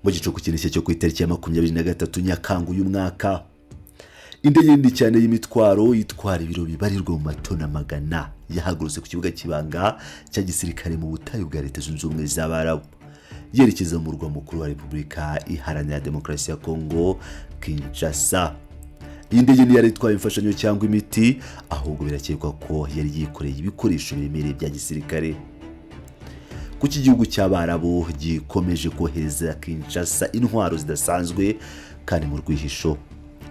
mu gicuku kinishye cyo ku itariki ya 23 Nyakanga uyu mwaka. Indege nini cyane y'imitwaro itwara ibiro bibarirwa mu matona magana yahagurutse ku kibuga kibanga cya gisirikare mu butayu bwa Leta Zunze Ubumwe z'Abarabu yerekeza mu murwa mukuru wa Repubulika Iharanira Demokarasi ya Kongo, Kinshasa. Iyi ndege ntiyari itwaye imfashanyo cyangwa imiti, ahubwo birakekwa ko yari yikoreye ibikoresho biremereye bya gisirikare. Kuki igihugu cy'Abarabu gikomeje kohereza Kinshasa intwaro zidasanzwe kandi mu rwihisho?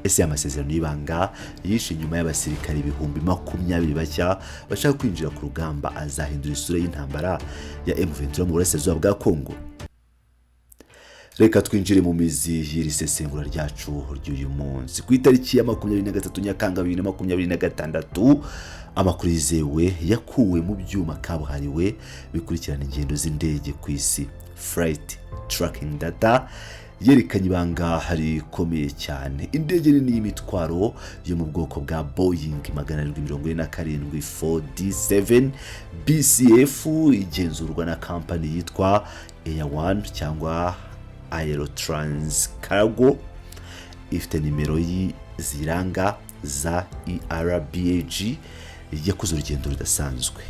Ese amasezerano y'ibanga yishe nyuma y'abasirikare 20,000 bashya bashaka kwinjira ku rugamba azahindura isura y'intambara ya M23 mu burasirazuba bwa Kongo? Reka twinjire mu mizi y'iri sesengura ryacu ry'uyu munsi. Ku itariki ya 23 Nyakanga 2026, amakuru yizewe yakuwe mu byuma kabuhariwe bikurikirana ingendo z'indege ku isi, flight tracking data, yerekanye ibanga rikomeye cyane. Indege nini y'imitwaro yo mu bwoko bwa Boeing 747-4D7 BCF igenzurwa na kampani yitwa Air One cyangwa Aerotrans Cargo, ifite nimero ziranga za ERBAG, yakoze urugendo rudasanzwe.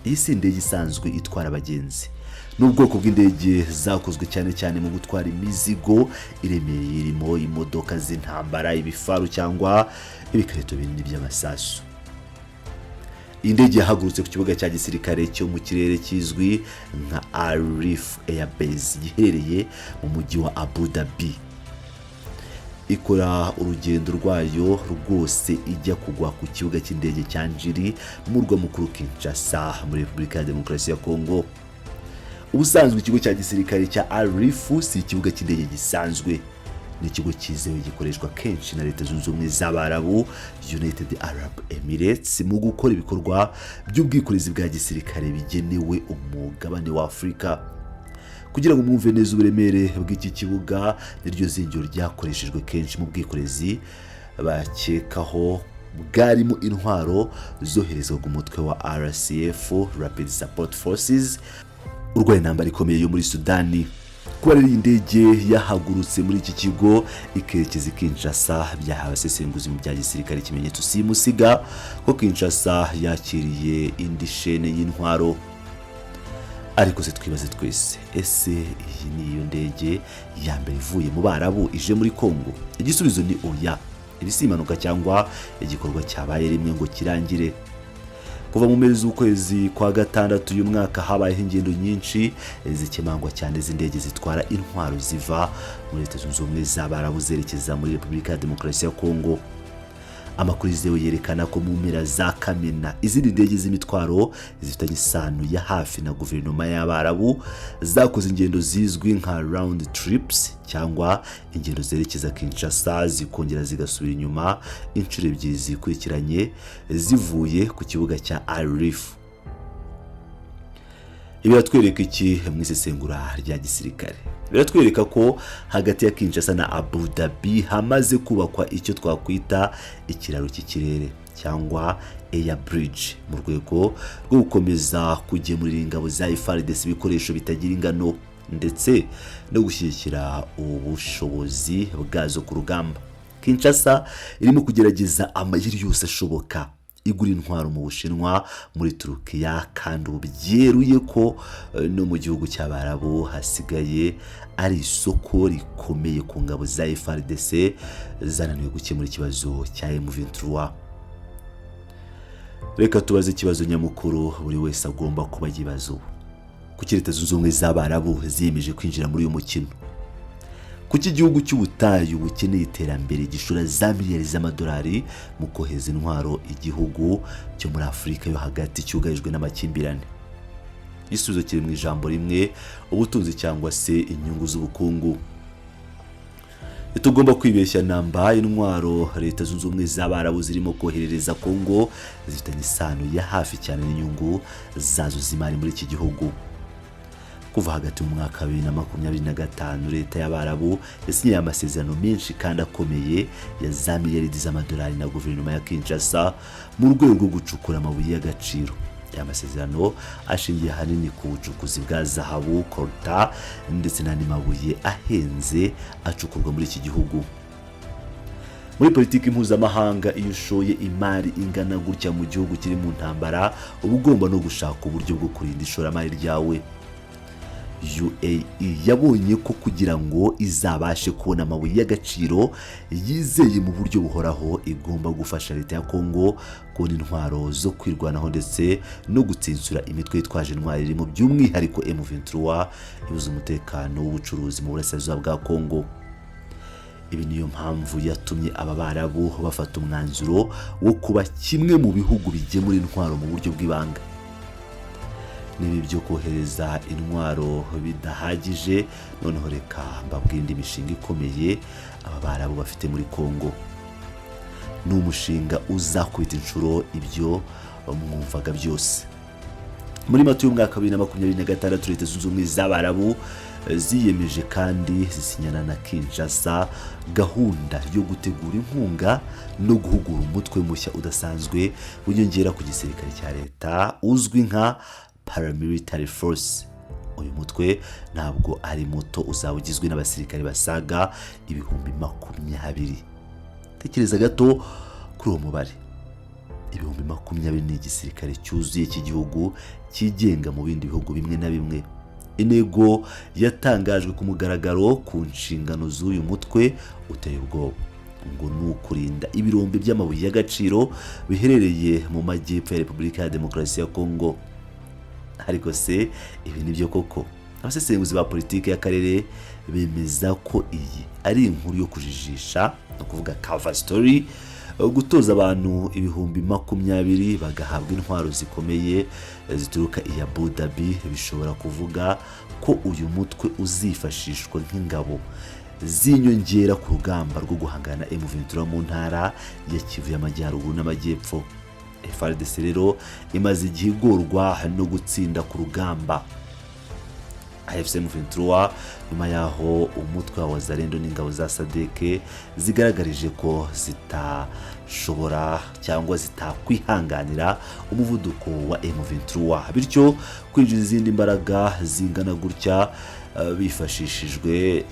Iyi si indege isanzwe itwara abagenzi, n'ubwoko bw'indege zakozwe cyane cyane mu gutwara imizigo iremereye irimo imodoka z'intambara, ibifaru cyangwa ibikarito binini by'amasasu. Indege yahagurutse ku kibuga cya gisirikare cyo mu kirere kizwi nka Arif Air Base giherereye mu mujyi wa Abu Dhabi. Ikora urugendo rwayo rwose ijya kugwa ku kibuga cy'indege cya Njiri mu murwa mukuru Kinshasa muri Repubulika ya Demokarasi ya Kongo. Ubusanzwe ikigo cya gisirikare cya Arif si ikibuga cy'indege gisanzwe, ni ikigo cyizewe gikoreshwa kenshi na Leta Zunze Ubumwe z'Abarabu, United Arab Emirates, mu gukora ibikorwa by'ubwikorezi bwa gisirikare bigenewe umugabane wa Afurika. Kugira ngo mwumve neza uburemere bw'iki kibuga, niryo zingiro ryakoreshejwe kenshi mu bwikorezi bakekaho bwarimo intwaro zoherezwaga umutwe wa RSF, Rapid Support Forces, urwaye intambara ikomeye yo muri Sudani. Kuba rero indege yahagurutse muri iki kigo ikerekeza Kinshasa byahawe abasesenguzi mu bya gisirikare ikimenyetso simusiga ko Kinshasa yakiriye indi shene y'intwaro. Ariko se twibaze twese, ese iyi ni iyo ndege ya mbere ivuye mu Barabu ije muri Kongo? Igisubizo ni oya. Iri si impanuka cyangwa igikorwa cyabaye rimwe ngo kirangire. Kuva mu mezi z'ukwezi kwa gatandatu uyu mwaka habayeho ingendo nyinshi zikemangwa cyane z'indege zitwara intwaro ziva muri Leta Zunze Ubumwe z'Abarabu zerekeza muri Repubulika ya Demokarasi ya Kongo. Amakuru yizewe yerekana ko mu mpera za Kamena izindi ndege z'imitwaro zifitanye isano ya hafi na guverinoma y'Abarabu zakoze ingendo zizwi nka round trips cyangwa ingendo zerekeza Kinshasa zikongera zigasubira inyuma inshuro ebyiri zikurikiranye zivuye ku kibuga cya Arif. Ibi biratwereka iki mu isesengura rya gisirikare? Biratwereka ko hagati ya Kinshasa na Abu Dhabi hamaze kubakwa icyo twakwita ikiraro cy'ikirere cyangwa air bridge, mu rwego rwo gukomeza kugemurira ingabo za FARDC ibikoresho bitagira ingano ndetse no gushyigikira ubushobozi bwazo ku rugamba. Kinshasa irimo kugerageza amayeri yose ashoboka igura intwaro mu Bushinwa, muri Turukiya, kandi ubyeruye ko no mu gihugu cy'Abarabu hasigaye ari isoko rikomeye ku ngabo za FARDC zananiwe gukemura ikibazo cya M23. Reka tubaze ikibazo nyamukuru buri wese agomba kuba yibaza: kuki Leta Zunze Ubumwe z'Abarabu ziyemeje kwinjira muri uyu mukino? Kuki igihugu cy'ubutayu bukeneye iterambere gishora za miliyari z'amadolari mu kohereza intwaro igihugu cyo muri Afurika yo hagati cyugarijwe n'amakimbirane? Igisubizo kiri mu ijambo rimwe: ubutunzi cyangwa se inyungu z'ubukungu. Tugomba kwibeshya namba intwaro Leta Zunze Ubumwe z'Abarabu zirimo koherereza Kongo zifitanye isano ya hafi cyane n'inyungu zazo z'imari muri iki gihugu. Kuva hagati mu mwaka wa 2025 Leta y'Abarabu yasinye amasezerano menshi kandi akomeye ya za miliyari z'amadolari na guverinoma ya Kinshasa mu rwego rwo gucukura amabuye y'agaciro. aya masezerano ashingiye ahanini ku bucukuzi bwa zahabu, colta ndetse n'andi mabuye ahenze acukurwa muri iki gihugu. Muri politiki mpuzamahanga, iyo ushoye imari ingana gutya mu gihugu kiri mu ntambara, uba ugomba no gushaka uburyo bwo kurinda ishoramari ryawe. UAE yabonye ko kugira ngo izabashe kubona amabuye y'agaciro yizeye mu buryo buhoraho, igomba gufasha leta ya Kongo kubona intwaro zo kwirwanaho ndetse no gutsinsura imitwe yitwaje intwari irimo by'umwihariko M23 ibuza umutekano w'ubucuruzi mu burasirazuba bwa Kongo. Ibi niyo mpamvu yatumye aba Barabu bafata umwanzuro wo kuba kimwe mu bihugu bigemura intwaro mu buryo bw'ibanga. Nibi byo kohereza intwaro bidahagije, noneho reka mbabwire indi mishinga ikomeye aba Barabu bafite muri Kongo. Ni umushinga uzakwita inshuro ibyo mwumvaga byose. Muri Mata y'umwaka 2026 Leta Zunze Ubumwe z'Abarabu ziyemeje kandi zisinyana na Kinshasa gahunda yo gutegura inkunga no guhugura umutwe mushya udasanzwe w'inyongera ku gisirikare cya leta uzwi nka paramilitary force. Uyu mutwe ntabwo ari muto, uzaba ugizwe n'abasirikare basaga 20,000. Tekereza gato kuri uwo mubare. 20,000 ni igisirikare cyuzuye cy'igihugu cyigenga mu bindi bihugu bimwe na bimwe. Intego yatangajwe ku mugaragaro ku nshingano z'uyu mutwe uteye ubwoba ngo ni ukurinda ibirombe by'amabuye y'agaciro biherereye mu majyepfo ya Repubulika ya Demokarasi ya Kongo. Ariko se ibi nibyo koko? Abasesenguzi ba politiki y'akarere bemeza ko iyi ari inkuru yo kujijisha, no kuvuga cover story, gutoza abantu 20,000 bagahabwa intwaro zikomeye zituruka i Abu Dhabi. Bishobora kuvuga ko uyu mutwe uzifashishwa nk'ingabo zinyongera ku rugamba rwo guhangana M23 mu ntara ya Kivu y'Amajyaruguru n'Amajyepfo. FARDC rero imaze igihe igorwa no gutsinda ku rugamba. AFC M23 nyuma yaho umutwe wa Wazalendo n'ingabo za SADC zigaragarije ko zitashobora cyangwa zitakwihanganira umuvuduko wa M23, bityo kwinjiza izindi mbaraga zingana gutya bifashishijwe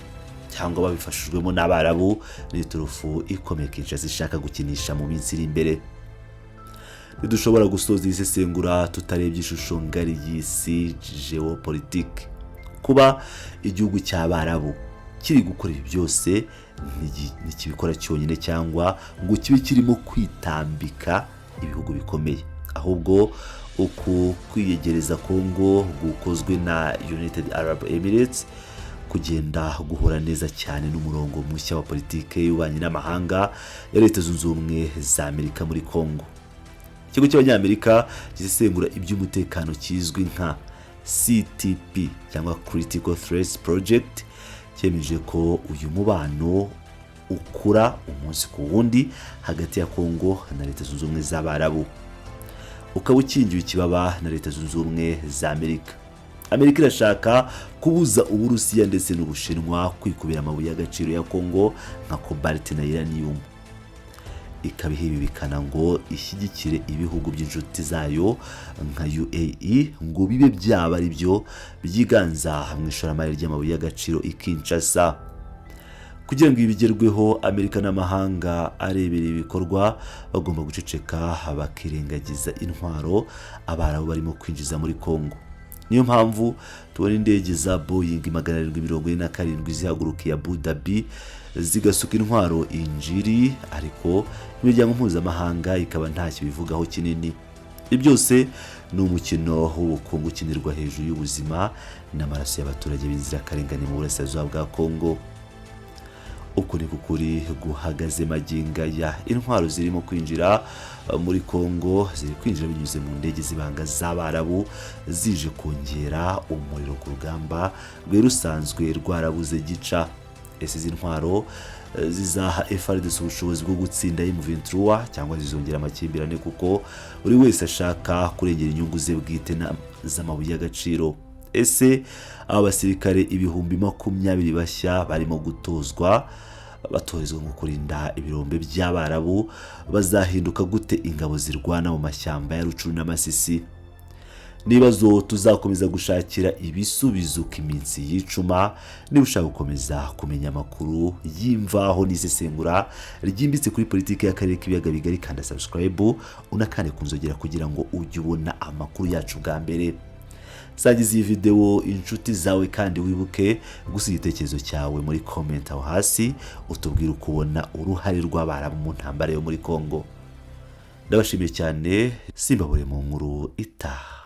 cyangwa babifashijwemo n'Abarabu n'iturufu ikomeye Kinshasa zishaka gukinisha mu minsi iri imbere. Ntidushobora gusoza isesengura tutarebye ishusho ngari y'isi Geopolitics. Kuba igihugu cy'Abarabu kiri gukora ibi byose ntikibikora cyonyine cyangwa ngo kibe kirimo kwitambika ibihugu bikomeye, ahubwo uku kwiyegereza Kongo gukozwe na United Arab Emirates kugenda guhura neza cyane n'umurongo mushya wa politike y'ububanyi n'amahanga ya Leta Zunze Ubumwe za Amerika muri Kongo. Ikigo cy'Abanyamerika gisesengura iby'umutekano kizwi nka CTP cyangwa Critical Threats Project cyemeje ko uyu mubano ukura umunsi ku wundi hagati ya Kongo na Leta Zunze Ubumwe z'Abarabu, ukaba ukingiwe ikibaba na Leta Zunze Ubumwe za Amerika. Amerika irashaka kubuza Uburusiya ndetse n'Ubushinwa kwikubira amabuye y'agaciro ya Kongo nka cobalt na uranium. Ikabihibikana ngo ishyigikire ibihugu by'inshuti zayo nka UAE ngo bibe byaba ari byo byiganza mu ishoramari ry'amabuye y'agaciro i Kinshasa. Kugira ngo ibigerweho, Amerika n'amahanga arebera ibikorwa bagomba guceceka bakirengagiza intwaro Abarabu barimo kwinjiza muri Kongo. Niyo mpamvu tubona indege za Boeing 747 zihagurukiye Abu Dhabi zigasuka intwaro injiri, ariko imiryango mpuzamahanga ikaba ntacyo bivugaho kinini. Ibi byose ni umukino w'ubukungu ukinirwa hejuru y'ubuzima n'amaraso y'abaturage b'inzirakarengane mu burasirazuba bwa Kongo. Uko ni kukuri guhagaze maginga ya intwaro zirimo kwinjira muri Kongo, ziri kwinjira binyuze mu ndege zibanga z'Abarabu zije kongera umuriro ku rugamba rwe rusanzwe rwarabuze gica. Ese izi ntwaro zizaha FARDC ubushobozi bwo gutsinda M23 cyangwa zizongera amakimbirane, kuko buri wese ashaka kurengera inyungu ze bwite z'amabuye y'agaciro. Ese aba basirikare 20,000 bashya barimo gutozwa batorezwa mu kurinda ibirombe by'Abarabu bazahinduka gute ingabo zirwana mu mashyamba ya Rucuru n'Amasisi? nibazo tuzakomeza gushakira ibisubizo iminsi yicuma. Niba ushaka gukomeza kumenya amakuru y'imvaho n'isesengura ryimbitse kuri politiki y'akarere k'ibiyaga bigari, kanda subscribe unakane kunzogera kugira ngo ujye ubona amakuru yacu bwa mbere. Sangiza iyi video inshuti zawe kandi wibuke gusiga igitekerezo cyawe muri comment aho hasi, utubwira uko ubona uruhare rw'abarabu mu ntambara yo muri Kongo. Ndabashimiye cyane, simbabure mu nkuru itaha.